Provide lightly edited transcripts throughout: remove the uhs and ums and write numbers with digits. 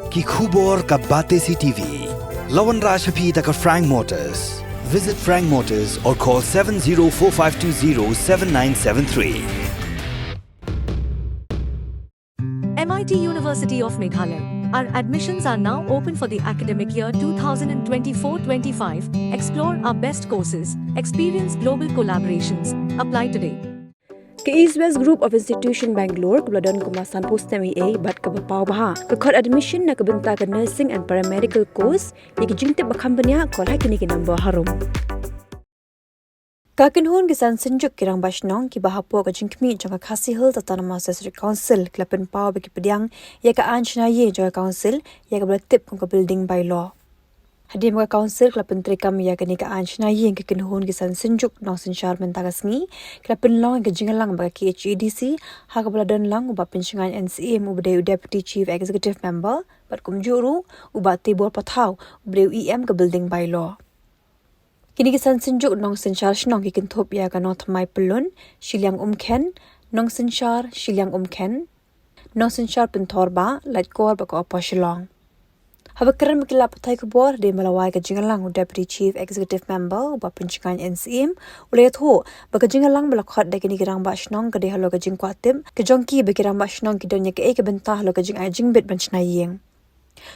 ki khubor ka bate CTV. Lawan Rajhapi taka Frank Motors. Visit Frank Motors or call 7045207973. MIT University of Meghalaya. Our admissions are now open for the academic year 2024-25. Explore our best courses, experience global collaborations. Apply today. Ke East West Group of Institution Bangalore kebeladon kemasan postemi A bat ke bapau baha ke kod admission na kebenta ke nursing and paramedical course yang jingtip bakambanya kol hakini ke number harum. Kakenhun kisan senjuk kirang basnong ki bahapo ka jingkmi janga khasihil tatanama sesri council klapen pau bagi pediang ya ka anchna ye janga council ya ka belatip kong ka building by law. Hadim ka council klapen trikam ya ka ni ka anchna ye ke kenhun kisan senjuk nong sensyar mentagasngi klapen long ka jingalang bagi KHEDC ha ka beladon lang uba pensingan NCM ubadeu deputy chief executive member bat kumjuru uba tibor pathau ubadeu EM ka building by law. Kini kisan senjuk nong sensyar shnong ki kintop ya ka North Mai Pelun, Shiliang Umken, nong sensyar Shiliang Umken, nong sensyar Pentorba, Lightkor baka opo Shillong. Habakaran makilap patay kubor di malaway ka jingalang u Deputy Chief Executive Member uba pencingan NCM, ulayat ho, baka jingalang balakot da kini kirang ba shnong ka di halo ka jing kwatim, ka jongki ba kirang ba shnong ki donya ka ka bentah halo ka jing ay jingbit banchnaying.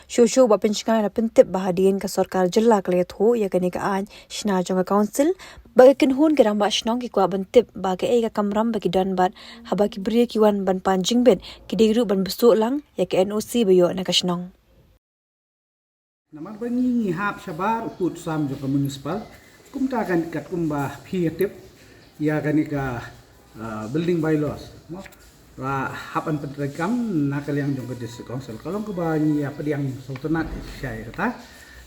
Shushu ba pencingan na pentip bahadiin ka sarkar jilla kalayat ho ya kani kaan shna jonga council baga kinhun kirang ba shnong ki kwa bentip baga ka kamram bagi dan bat haba ki bri ki wan ban panjing ben ki digru ban besuk lang ya ka NOC bayo na ka shnong. Namar bangi hap shabar put sam joka municipal kumta kan kat kumba pietip ya kani ka building bylaws no ra hapan penrekam nakaliang jong ke district council kalong ke bangi apa yang sultanat syai kata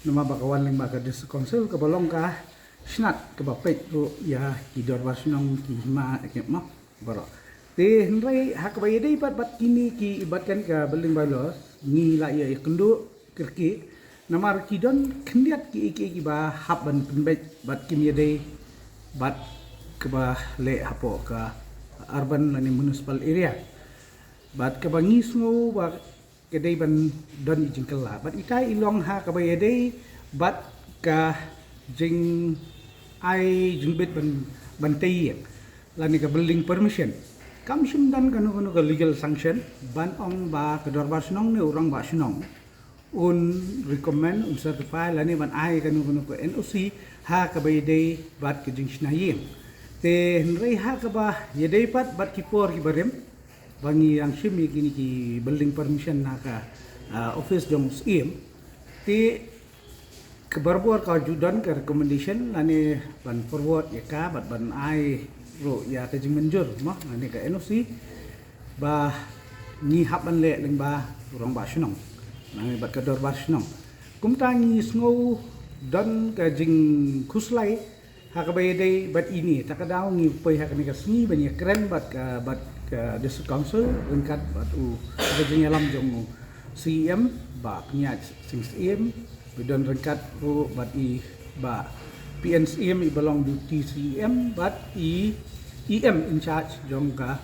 nama bakawan leng baka district council ke balong ka snat ke bapet ro ya ki dor wasnong ki ma ke ma baro te hendrai hak bayi dei bat kini ki ibatkan ke building bylaws ni la ya kendu kirki nama ki don kendiat ki ba hapan penbet bat kini dei bat ke ba le hapo ka urban lani municipal area bat ka bangis ngo ba kedai ban don jingkala bat itai ilong ha ka bayadei bat ka jing ai jingbit ban tei lani ka building permission kam dan kanu ka legal sanction ban ong ba ka dorbar snong ne urang ba snong un recommend un certify lani ban ai kanu ka NOC ha ka bayadei bat ka jing snayim te hendrai ha ka ba yedei pat bat kipor ki barem bangi yang shimi kini ki building permission na ka office jong SIM te kebarbuar ka judan ka recommendation lani ban forward ya ka bat ban ai ro ya ka jing menjur mo lani ka NOC ba ni haban le leng ba urang ba snong nang bat ka dor ba snong kumtangi sngo don ka jing kuslai hakabay day bat ini takadaw ngi pay hakani ka sni banya kren bat ka district council rengkat bat u kajing alam jong CM ba pnya sing CM bidon rengkat ru bat i ba PNCM i belong to TCM bat i EM in charge jong ka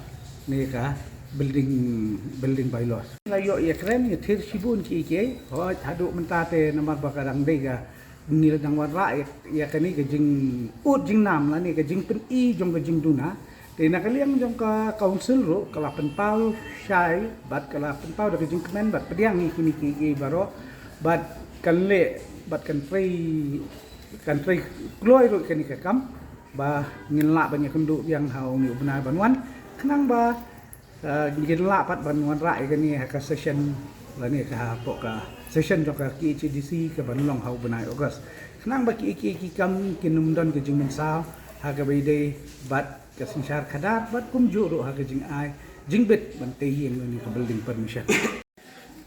ne ka building bylaws layo ya kren ya thir sibun ki ho hadu mentate namar bakarang dei ka nil dang warra ya kani ke jing ut jing nam la ni ke jing pen i jong ke jing duna te na kaliang jong ka council ro kala pen pau shai bat kala pen pau da ke jing kemen bat pediang ni kini ki baro bat kan le bat kan trei kloi ro kani ka kam ba ngin la banyak kendu yang hau ni ubna banwan kenang ba ngin la pat banwan ra kani ka session la ni ka pok session jong ka KHDC ke banlong hau benai August kenang baki iki kam kinumdon ke jing mensau ha ka beide bat ke sinsyar kadar bat kumjuru ha ke jing ai jingbet ban tehing ni ke building permission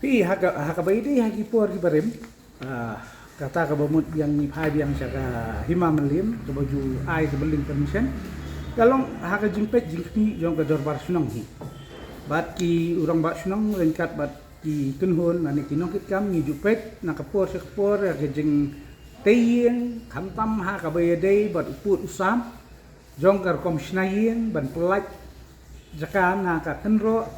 pi ha ka beide ha ki por ki barem kata ka bamut yang ni phai yang saka hima melim ke baju ai ke building permission kalong ha ka jingpet jingpi jong ka dorbar sunong hi bat ki urang ba sunong lengkat bat ki kunhun nani kinong kit kam ni jupet nakapor sekapor ya jing teyeng khantam ha ka bayadei bat uput usam jong kar kom shnayen ban pelaj jakan na ka kenro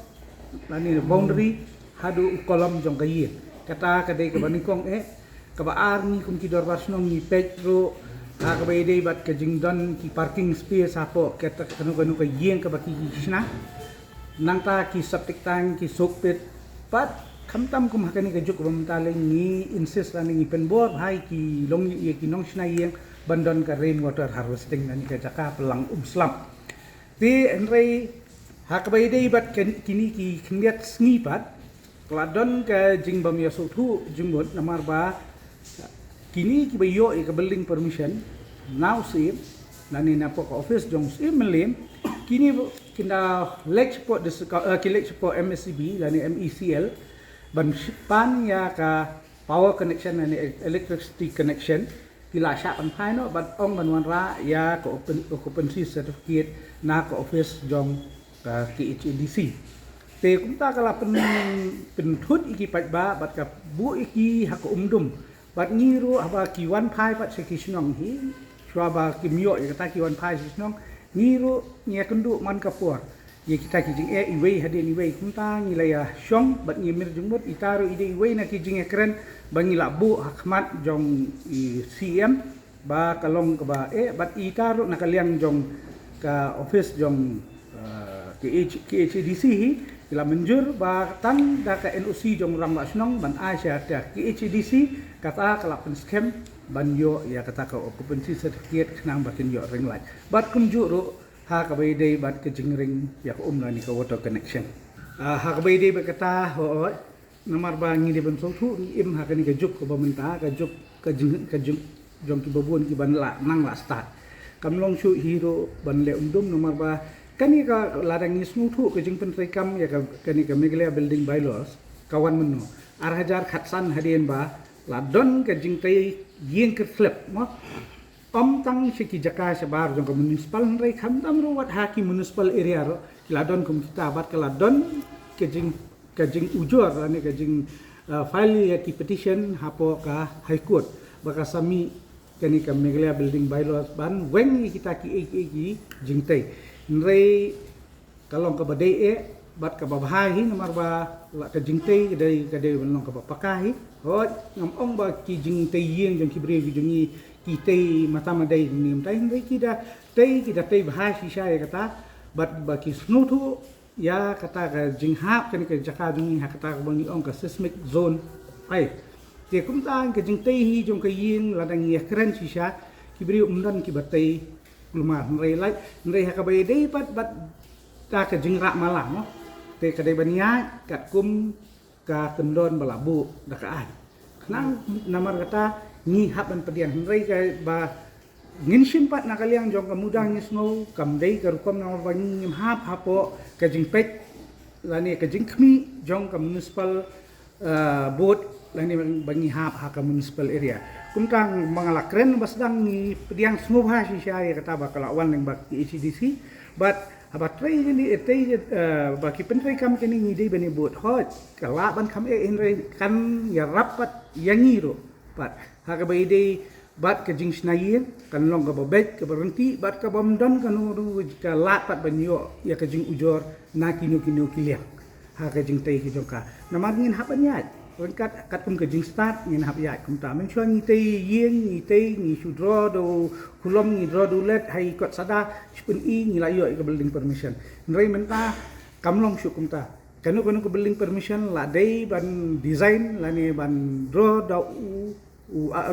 lani boundary hadu kolom jong kayin kata kadai ke banikong ke baar ni kum ki dor basnong ni petro ka ba idei bat ke jingdon ki parking space apo kata kanu ka yeng ke baki kisna nang ta ki septic tank ki sokpit pat kamtam kum hakani ke juk bamtale ni insist la ni penbor hai ki long ye ki nong shna yeng bandon ka rain water harvesting nani ka jaka pelang slam ti enrei hakbai dei bat kini ki khniat snipat kladon ka jingbam ya sotu jingbot namar ba kini ki bayo ka building permission now sim nani na po office jong sim melim kini kinda lek support ki lek support MSCB lani MECL ban pan ya ka power connection nani electricity connection kila sya pan phai no bat ong ban wan ra ya ko occupancy certificate na ko office jong ka KHDC te kumta kala penthut iki pat ba bat ka bu iki hak umdum bat ngiru aba ki wan phai pat sekisnong hi shwaba ki myo ya kata ki wan phai sekisnong ngiru nya kendu man kapur ye kita ki jing iwei hadin iwei kumta ngilaya syong bat ngimir jumut itaru ide iwei na ki jing ekren bangila bu hakmat jong CM ba kalong ka ba bat itaru nakaliang jong ka office jong KHDC hi kila menjur ba tang da ka NOC jong ram asnong ban Asia ta KHDC kata kalapan scam ban yo ya kata ka occupancy certificate nang batin yo ring light bat kum juru ha ka bai dei bat ke jingring ya ko ni ka water connection ha ka bai dei ba kata ho nomor ba ngi de ban so thu im ha ka ni ka juk ko ba menta ka juk ka jing jong ki babun ki ban la nang la start kamlong shu hero ban le umdum nomor ba kani ka ladang ni snu thu ke jing pentrai kam ya ka kani ka Meghalaya building bylaws kawan menu arhajar khatsan hadien ba ladon ke jing tai yeng ke flip mo om tang shiki jaka sabar jong municipal rai kham tam ro wat haki municipal area ro ladon kum kita bat ke ladon ke jing ujur ani ke jing file ya ki petition hapo ka high court baka sami kani ka Meghalaya building bylaws ban wen kita ki jing tai nrei kalong ka badai bat ka babahai namar ba la ka jingtei ka dei belong ka pakai hot ngam ong ba ki jingtei yeng jong ki bre jong ki tei mata madai nim tai nrei ki da tei bahai si sya kata bat ba ki snutu ya kata ka jinghap kan ka jaka jong ha kata ka bang ong ka seismic zone ai te kum tang ka jingtei hi jong ka yeng ladang ya kren si sya ki bre umdan ki batai lumar nrei hakabai dei pat bat ta ka jingra malam no te ka dei bania kat kum ka tendon balabu da ka ai nang namar kata ni haban pedian nrei ka ba ngin simpat nakaliang jong ka mudang ni snow kam dei ka rukom na ba ngim hap hapo ka jingpet lani ka jingkmi jong ka municipal board lani bangi hap ha ka municipal area kumtang mga lakren basdang ni pediang smubha si siya kata ba kalawan ng bak HDC but abat tray ni etay baki pentray kam kini ni day bani bot hot kalaban kam enre kan ya rapat yangiro pat hakabay day bat ka jing snayin kan long ka babet ka berhenti bat ka bamdan kan ka lapat banyo ya ka jing ujor na kinu kiliak ha ka jing tay ki jongka namagin hapan yat kat kum ke jing start ngin hap ya kum ta men chuan ni tei yeng ni tei ni sudro do kulom ni dro do let hai kot sada spun I ni la yo ke building permission nrei menta kamlong shu kum ta kanu ke building permission la dei ban design la ni ban dro da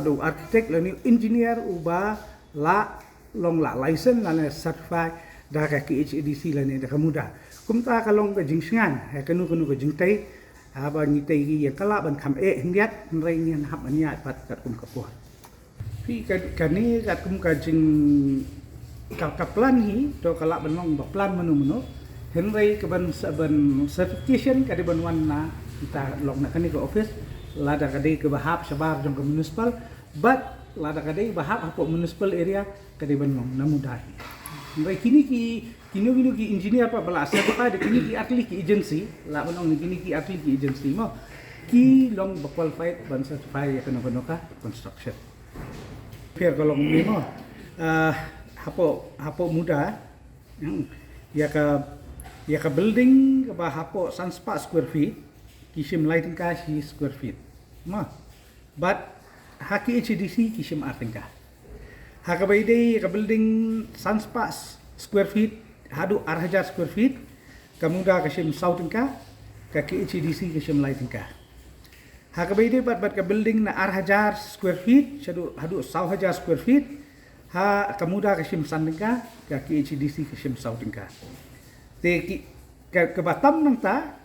do architect la ni engineer ba la long la license la ni certified da ka KHDC la ni da kamuda kum ta kalong ke jing sngan ha kanu ke jing tei aba ni tei ya kala ban kham hingriat nrei ni hap ania pat kat kum ka puan pi kani kat kum ka jing ka plan hi to kala ban long ba plan manu henrei ka ban certification ka de ban wan na kita long na kani ka office lada ka de ka bahap sabar jong ka municipal but lada ka de bahap hapo municipal area ka de ban long na mudahi nrei kini ki engineer pa bala siapa ka de kini ki atli ki agency la banong ni kini ki atli ki agency mo ki long ba qualified ban certified ya kano ka construction fair kalau ni mo hapo muda ya ka building ka ba hapo sanspa square feet kisim lighting ka si square feet but haki HDC kishim artingka. Haka baide ka building sanspas square feet hadu 1000 square feet kamuda kishim sautingka ka HDC kishim lightingka. Haka baide bat ka building na 1000 square feet hadu 1000 square feet ha kamuda kishim sandingka ka HDC kishim sautingka. Te ke batam nang ta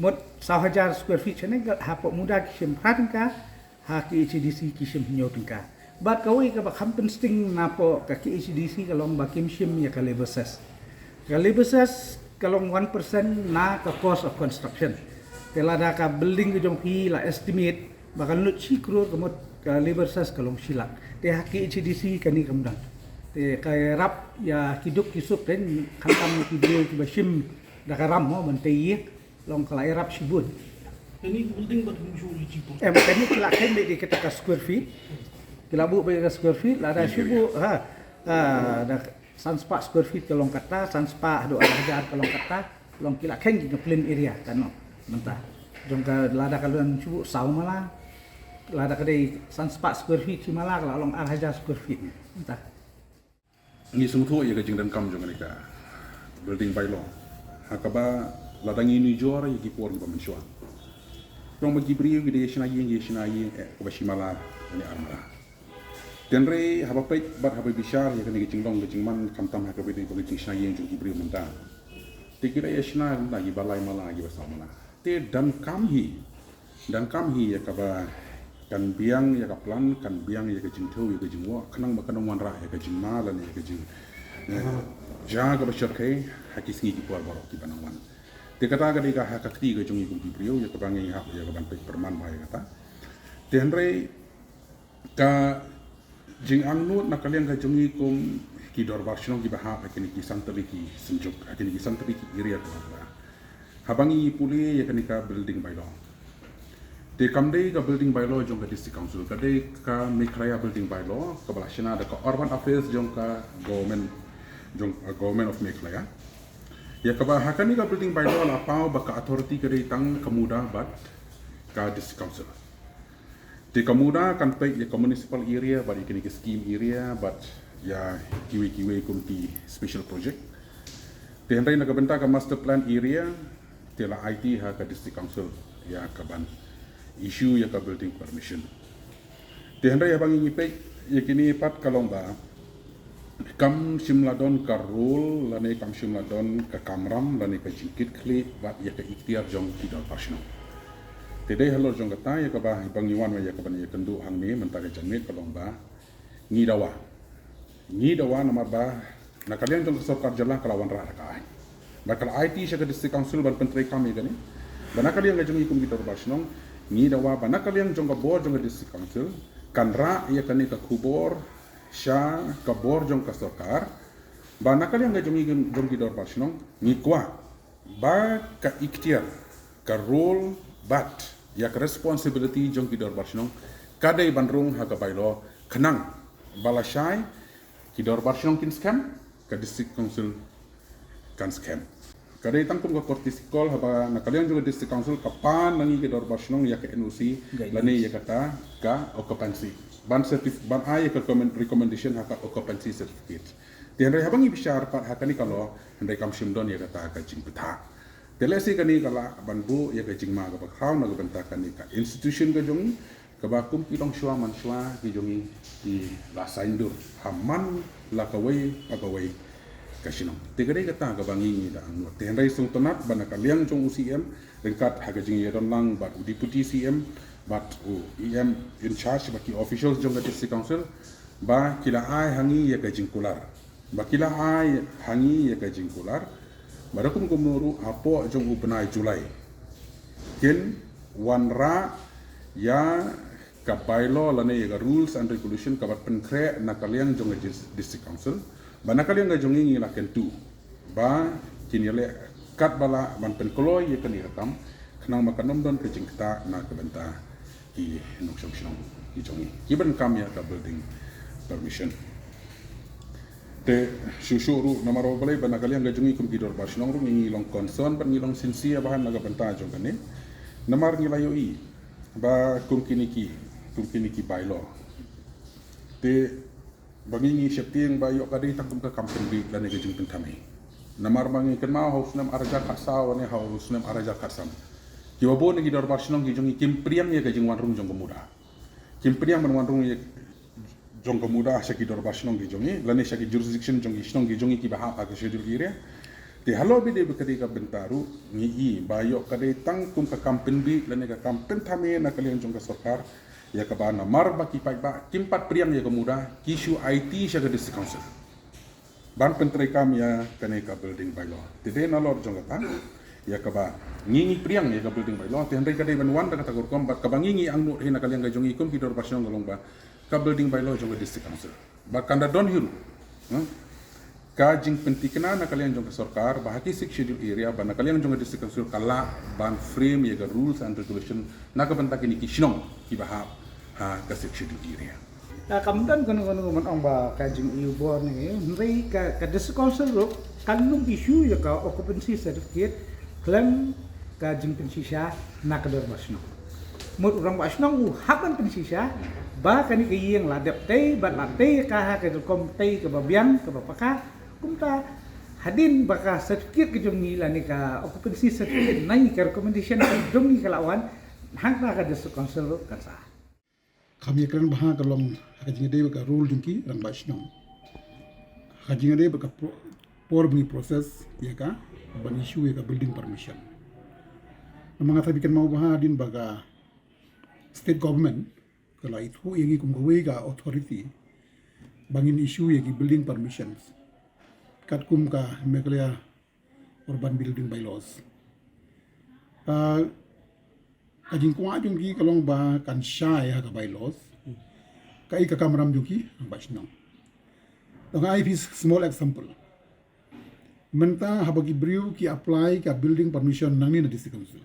mot 1000 square feet chane ha po muda kishim pratingka ha HDC kishim nyotingka. But kawai ka ba kampen sting na po ka HDC kalong ba kimshim ya ka labor cess. Ka labor cess kalong 1% na ka cost of construction. Telada ka building ke jong pi la estimate bakal lut 6 crore ka mot ka labor cess kalong silak. Te ha HDC kani kamdan. Te ka rap ya kiduk kisuk den kantam ki dio ki ba shim da ka ram mo ban te yi long kala rap sibun. Ini building bat muncul di Cipul. Makanya kila kan di kita ka square feet. Kila bu bagi square feet lah ada sibu ada sanspa square feet kalong kata sanspa do ada kalong kata long kila kan di plain area kan no mentah jongka lada kalon sibu sau malah lada kadai sanspa square feet malah kalau long ada square feet mentah ngi sungtu ya kajing dan kam jonga nika building by law hakaba ladangi ni jora ya gipor ni pamensua dong bagi brio gede shina yi ko bashimala ni armara tenre haba pet bat haba bishar ya kan gicing dong gicing man kamtam ha kabedi ko gicing shina yang jung brio menta te kira ya shina na gi balai mala gi basamana te dan kam hi ya kaba kan biang ya ka plan kan biang ya gicing thau ya gicing wa kanang makanong wan ra ya gicing mala ya gicing ja ga bashar kai hakis ngi ki por baro ki banang wan te kata ga diga ha ka kti ga jung gi brio ya ka bangi ha ya ka ban pet perman ba ya kata tenre ka jing angnut na kalian ka jungi kum ki dor barsino ki baha akini ki santri ki senjuk akini ki santri ki iriat ba habangi puli ya kanika building by law de kamdei ka building by law jong ka district council ka de ka mekraya building by law ka balashina da ka urban affairs jong ka government of mekraya ya ka ba hakani ka building by law la pau ba ka authority ka de tang kamuda bat ka district council di kamuda kan pek ya municipal area but ikini ke scheme area but ya kiwi kumti special project tenrai na kabenta ka master plan area tela IT ha ka district council ya kaban issue ya ka building permission tenrai ya bangi pek ya kini pat kalomba kam simladon ka rule lane kam simladon ka kamram lane ka jingkit kli but ya ka ikhtiar jong tidal personal Tedai halor jong kata ya kaba bang yuan ya kaba ya kendu hang ni mentaka janmit kalong ba ngi dawa nama ba na kalian jong kesok karjalah kalawan ra kai bakal IT sya ke district council ban pentri kami gani bana kalian ngajong ikum kita basnong ngi dawa bana kalian jong ka bor jong district council kan ra ya kani ka kubor sya ka bor jong ka sarkar bana kalian ngajong ikum jong kita basnong ngi kwa ba ka ikhtiar ka role but ya ke responsibility jong kidor barsinong kadai bandrung haga bailo kenang balasai kidor barsinong kin scam ke district council kan scam kadai tangkum ka kortisikol haba na kalian juga district council kapan nangi kidor barsinong ya ke NOC lani ya kata ka occupancy ban ay ke recommendation haka occupancy certificate tian re habang ibishar pat hakani kalau hendai kam shimdon ya kata ka jing betha telesi kani kala banbu ya ke jingma ka bakhaw na benta kani ka institution ka jong ka ba kum kilong shwa man shwa ki jongi di la saindur haman la kawai pagawai kasinong tegare kata ka bangi da anu tenrai sung tonat bana kaliang jong UCM dekat haga jing yedon lang bat deputy CM bat EM in charge baki officials jong district council ba kila ai hangi ya ka jingkular ba kila ai hangi ya ka jingkular Barakum kumuru apo jong ubenai Julai. Ken wanra ya ka bylaw lane ya rules and regulation ka bat penkre na kaliang jong district council. Ba na kaliang ga jong ngi la ken tu. Ba kinile kat bala ban penkoloy ya kan iratam kenang makanom don ke jingta na kebenta ki nok shong ki jongi. Kiban kam ya ka building permission. Te syusyuru namaro balai bana kalian gajungi kum kidor basnong ru ngi long concern ban ngi long sincere bahan naga benta jong kane namar ngi layoi ba kini ki bylaw te bangi ngi septieng ba yok kadai takum ka kampen bi lan ga jing pentami namar bangi ken ma haus nam araja khasaw ne haus nam araja khasam ki wabo ne gi dor barsinong gi jongi kim priam ye ga jing wan rung jong muda kim priam man wan rung ye jong muda sa ki dor barsinong gi jongi lan sa ki jurisdiction jongi snong gi jongi ki ba ha ka schedule gi re te halo bi de bekadi ka bentaru ngi i ba yok kadai tang kum ka kampen bi lan ga kampen thame na kalian jong ka sarkar ya ka ba na mar ba ki pai ba kimpat priam ya kemuda kisu IT sya ke district council ban pentri kam ya kane ka building bylaw tede na lor jong ta ya ka ba ngingi priam ya ka building bylaw te handai ka de ban wan ta ka kom ba ka ba ngingi ang no hina kalian ga jong ikum ki dor pasyon golong ba ka building bylaw jong district council ba kanda don hiru ka jing pentikna na kalian jong ka sarkar ba haki sik schedule area ba na kalian jong district council kala ban frame ya ga rules and regulation na ka bentak ini ki shinong ki ba ha kasih schedule area. Kamdan kono man ang ba kajing iu bor ni nrei ka district council ro kanung issue ya ka occupancy certificate claim kajing pensisya na kador basno. Mut orang basno hakan pensisya ba kani ke yang ladap tei bat latei ka ha ke kom tei ke babian ke bapaka kumta hadin baka certificate ke jong ni la ni ka occupancy certificate nai ka recommendation ka jong ni kalawan hang ka district council kan sa. Kami akan bahas kalau kajian dia berkat rule jengki orang basnong. Kajian dia berkat bunyi proses ya kan, bunyi isu ya kan building permission. Namanya tapi kan mau bahas din baga state government kalau itu yang ikum gawe ka authority bangin isu ya ki building permissions. Kat kum ka meklea urban building bylaws. Kajing kuat jungki kalau ba kan syai ha ka bylaws kai ka kamram jungki ang basnong dong I small example menta habagi briu ki apply ka building permission nang ni na district council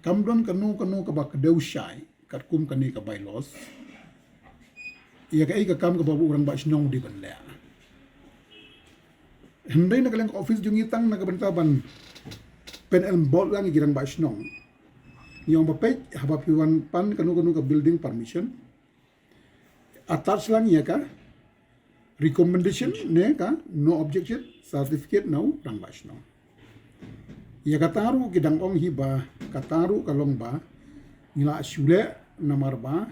kamdon kanu ka ba kedau syai kat kum kani ka bylaws ia kai ka kam ka babu orang basnong di banla hendai na kaleng office jungi tang na ka bentaban pen and board lang girang basnong yang bapet habapiwan pan kanu ka building permission attach lang ya ka recommendation ne ka no objection certificate now rang basno ya kataru kidang ong hiba kataru kalong ba nila sule namar ba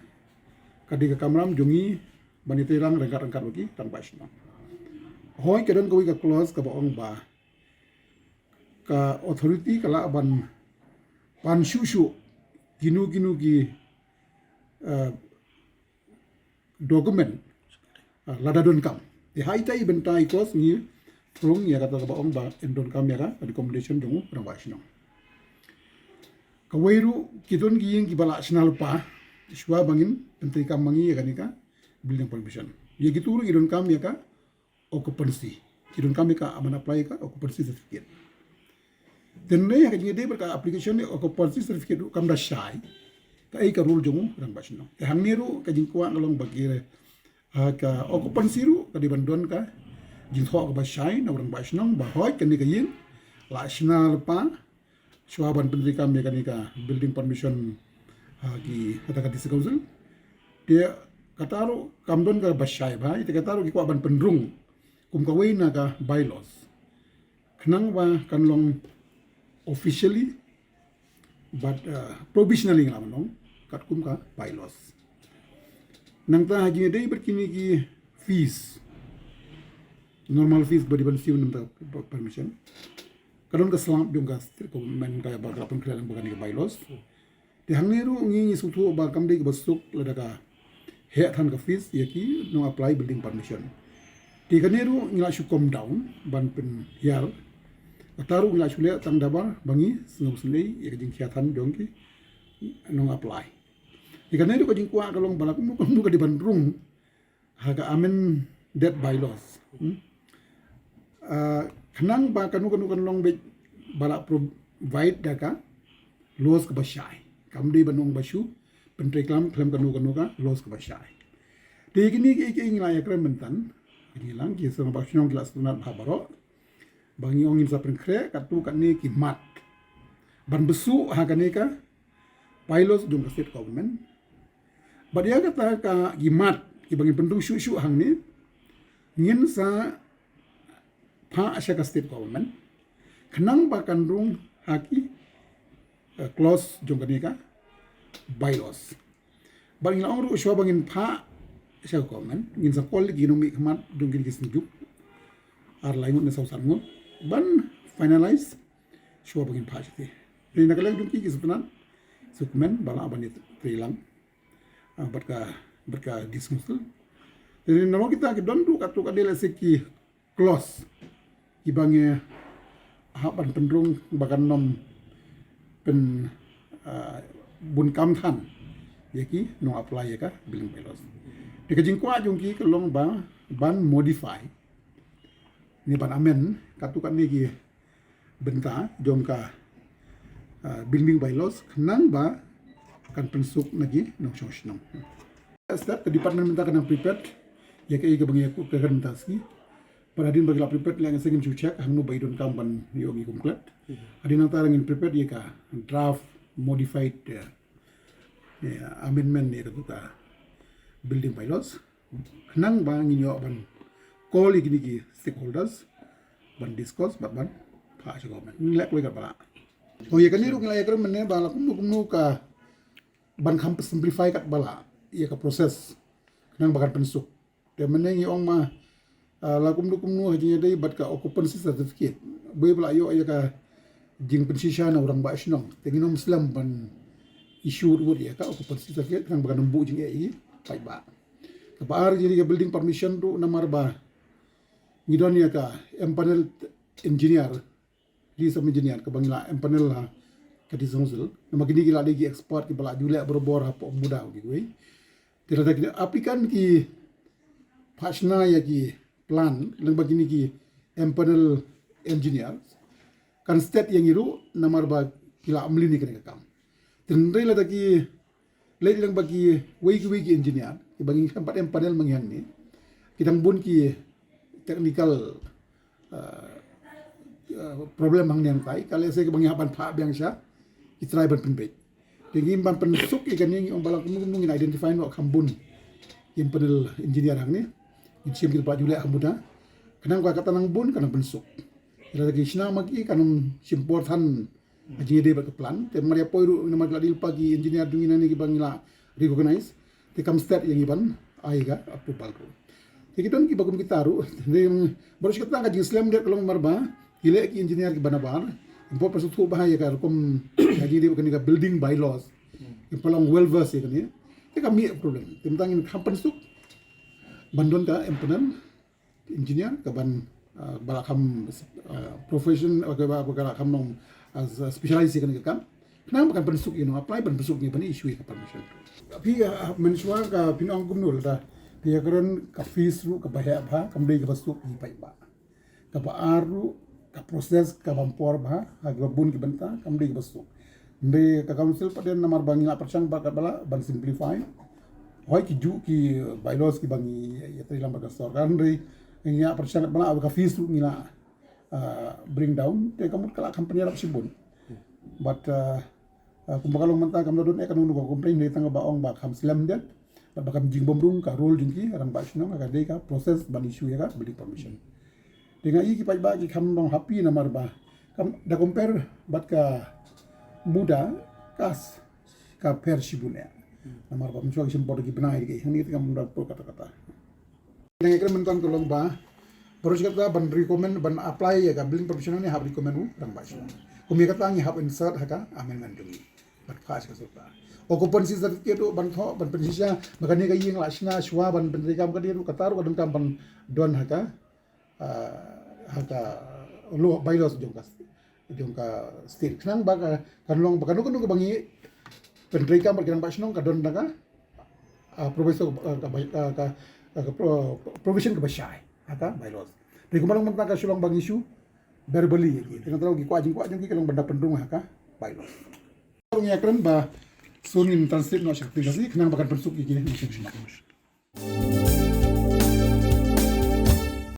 kadi ka kamram jongi baniterang rengkat lagi rang basno hoy kedon kawi ka close ka ong ba ka authority kala ban pan shushu ginu ki dokumen ladadon kam di haitai bentai kos ni prung ya kata ba ong ba endon kam ya ka accommodation jongu rambasno kawairu kidon gi yang bala snal pa shwa bangin pentai kam mangi ya kanika building permission ya gituru idon kam ya ka occupancy idon kam ya ka aman apply ka occupancy certificate Tenai yang kajing dia berkat application ni occupancy certificate kam dah syai ka ai ka rule jongu rang basno ka hang niru kajing kuat ngalong bagi ka occupancy ru ka di bandon ka jing thok ba syai na rang basno ba hoi kan ni ka yin la national pa swaban pendiri kam ya ka building permission ki kata district council dia kataru kamdon ka ba syai ba ite kataru ki kuat ban pendrung kum ka na ka bylaws kenang ba kan long officially but provisionally nga manong kat kum ka bylaws nang ta haji day berkini ki fees normal fees badi ban siu nam ta permission kadon ka slam yung ka men ka ba ka pengkelalan bukan ka bylaws di hangiru ngi sutu ba kam day basuk lada ka he than ka fees yaki no apply building permission di kaniru ngila syukom down ban pen hiar taruh ngila sulia tang dabar bangi sengau sendiri ya kajing kiatan dongki nong apply ikan itu kajing kuat kalau balak muka di bandrung haga amen that bylaws kenang ba kanu long balak provide daka laws ke basyai kamdi banong basu pentri klam kanu ka laws ke basyai di kini ngila ya krementan ngilang ki sama basyong kelas tunat habaro bangi ongin sa pengkre katu kan ni ki mat ban besu ha kan ni ka bylaws jong ka state government but dia kata ka gimat ibangin pendung syu hang ni ngin sa pa asya ka state government kenang ba kandung haki clause jong ka bylaws bangin la ongru uswa bangin pa asya ka government ngin sa kol ginumi khamat dung gin gisnjuk ar laingut na sausan ngut ban finalize shua bangin pa asya ni nakalang dung ki sebenarnya Sukmen bala abanit trilang berka dismusul. Jadi nama kita dondu katu kadela seki close ibange haban pendrung bakan nom pen bun kam than yaki no apply ya ka billing bylaws. Dikajing kwa jungki kelong ban modify ni ban amen katu kan ni benta jongka building bylaws kenang ba kan pensuk lagi nong shoshnong step ke department minta kanang prepared ya ke bangi aku ke kan taski pada din bagi la prepared lang segin check hangno baidon kamban yogi kumklat adin nang tarangin prepared ya ka draft modified amendment ni ka building bylaws kenang ba nginyo ban call igini stakeholders ban discuss ban pa government lek we ka bala oh ya kan ni ruk nilai kan mana bala kumnu ka ban kam simplify kat bala ya ka proses nang bakan pensuk de mana ngi ong ma la kumnu haji dai bat ka occupancy certificate boy bala yo ya ka jing pensisya na orang ba isnong tenginom muslim ban issue wud ya ka occupancy certificate nang bakan bu jing ai pai ba ka bar jadi ka building permission tu namar ba ngidon ya ka empanel engineer di sama engineer ke bangla empanel la ke di zonzul nama gini gila lagi export ke bala julek berbor apa muda gitu we tidak ada aplikan ki pasna ya ki plan lang bagini ki empanel engineer kan state yang iru namar ba kila amlini kene kam tendai la taki lagi lang bagi we ki engineer ki bangi empat empanel mangyan ni kitang bun ki technical problem hang yang tai kalau saya kebangi haban pa biang sya itrai ban penbet tinggi ban pensuk ikan yang balang kumung identify no kambun yang panel engineer hang ni incim kita pak julek hambuda kenang ka kata nang bun kanang pensuk ila lagi sina magi kanum simportan aji de ba plan te maria poiru nama gladil pagi engineer dungina ni bangila recognize te kam state yang iban aiga approval ko kiton ki bagum kitaru baru kita ka Islam de kalau marba ile ki engineer ki banabar import pasut ko bahaya ka kom haji de kan building bylaws impalang well versed kan ya te kami problem tentang in kampan suk bandon ka empenan engineer ka ban balakam profession atau balakam nong as specialized kan ka kenapa kan pensuk apply ban pensuk ni ban issue ka permission tapi mensua ka pinong gumnul da dia karon ka fees ru ka bahaya ba kamdei ka basuk ni pai ba ka baaru ka proses ka bampor ba ha bun ki benta kamdei ka basuk ndei ka council paden namar bangi la percang ba ka bala ban simplify hoi ki ju ki bylaws ki bangi ya tri lam ba sor kan ndei nya percang bala ka fees ru ni la bring down te kamu kala company rap sibun but kumbakalong manta kam dodon e kanung ko complain ni tanga baong ba kam slam den bakam jing bomrung ka role jingki arang ba sino ka de ka process ban issue ya ka building permission dengan i ki pai ba ki kam dong happy namar ba kam da compare bat ka muda kas ka per sibune namar ba mso ki simpor ki benai ki hani ki kam da kata-kata dengan ikram mentan tolong ba baru kata ban recommend ban apply ya ka building permission ni hab recommend rang ba sino kumi kata ngi hab insert haka amendment dungi bat khas ka suka occupancy certificate tu ban tho ban pensisya makani ka ying la sina shwa ban pendri kam ka diru kataru ka dum kam ban don haka lo bylaws jongka state knang ba kan long ba kan ka bangi pendri kam kan ba sinong ka don naga professor ka provision ka ba syai haka bylaws di kumalong menta ka sulong bang issue verbally gitu dengan tahu ki kwajing ki kalong benda pendung haka bylaws orang yakran ba sunin translate no syakti kasi kenang bakan pensuk gini